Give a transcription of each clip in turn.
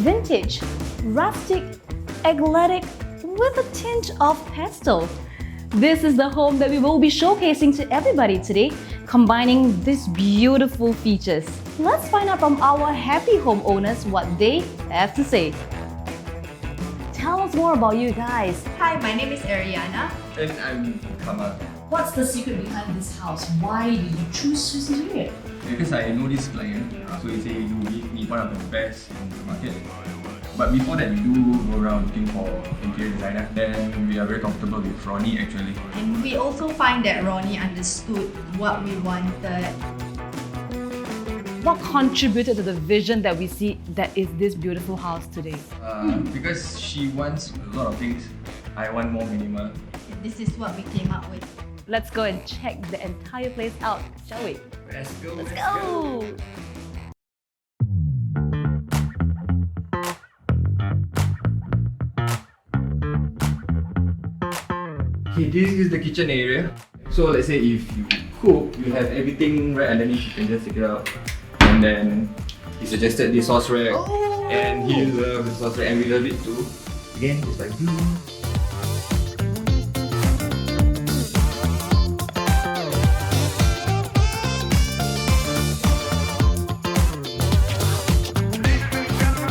Vintage, rustic, eclectic, with a tinge of pastel. This is the home that we will be showcasing to everybody today, combining these beautiful features. Let's find out from our happy homeowners what they have to say. Tell us more about you guys. Hi, my name is Ariana. And I'm Kamal. What's the secret behind this house? Why did you choose Swiss Interior? Because I know this client, so he say you give me one of the best in the market. But before that, we do go around looking for interior designer. Then we are very comfortable with Ronnie actually. And we also find that Ronnie understood what we wanted. What contributed to the vision that we see that is this beautiful house today? Because she wants a lot of things. I want more minimal. This is what we came up with. Let's go and check the entire place out, shall we? Let's go. Let's go! Okay, this is the kitchen area. So let's say if you cook, you have everything right underneath, you can just take it out. And then he suggested this sauce rack. Oh. And he loves the sauce rack and we love it too. Again, it's like blue.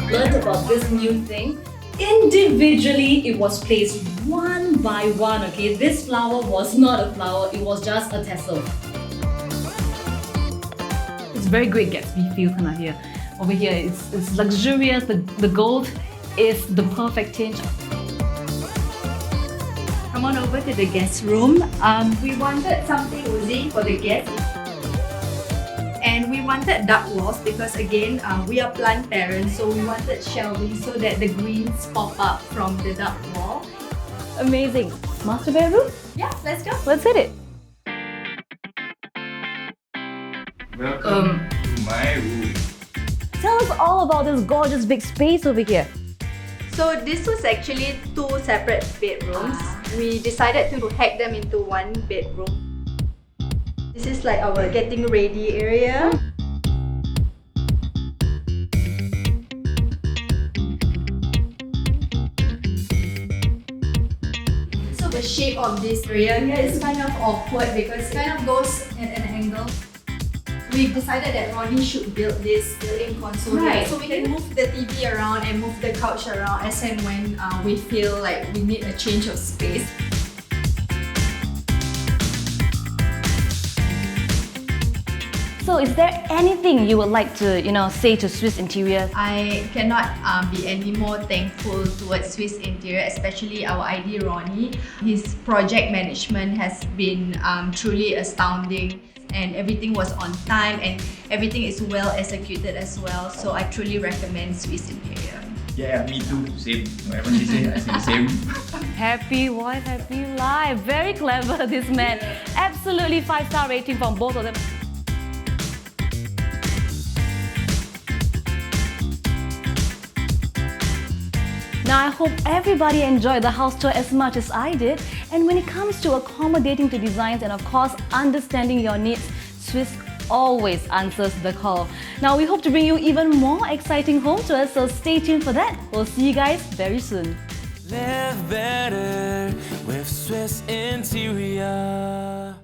Learned about this new thing. Individually, it was placed one by one, okay? This flower was not a flower, it was just a tassel. It's very Great Gatsby feel kind of here. Over here, it's luxurious, the gold is the perfect tinge. Come on over to the guest room. We wanted something cozy for the guests. And we wanted dark walls because again, we are plant parents, so we wanted shelving so that the greens pop up from the dark wall. Amazing. Master bedroom? Yeah, let's go. Let's hit it. Welcome to my room. Tell us all about this gorgeous big space over here. So this was actually two separate bedrooms. We decided to hack them into one bedroom. This is like our getting ready area. So the shape of this area here is kind of awkward because it kind of goes at an angle. We decided that Ronnie should build this built-in console here, so we can move the TV around and move the couch around as and when we feel like we need a change of space. So is there anything you would like to, say to Swiss Interior? I cannot be any more thankful towards Swiss Interior, especially our ID Ronnie. His project management has been truly astounding, and everything was on time and everything is well executed as well. So I truly recommend Swiss Interior. Yeah, me too. Same. Whatever she say, I say the same. Happy wife, happy life. Very clever, this man. Absolutely 5-star rating from both of them. Now I hope everybody enjoyed the house tour as much as I did. And when it comes to accommodating to designs and of course understanding your needs, Swiss always answers the call. Now we hope to bring you even more exciting home tours, so stay tuned for that. We'll see you guys very soon. Live better with Swiss Interior.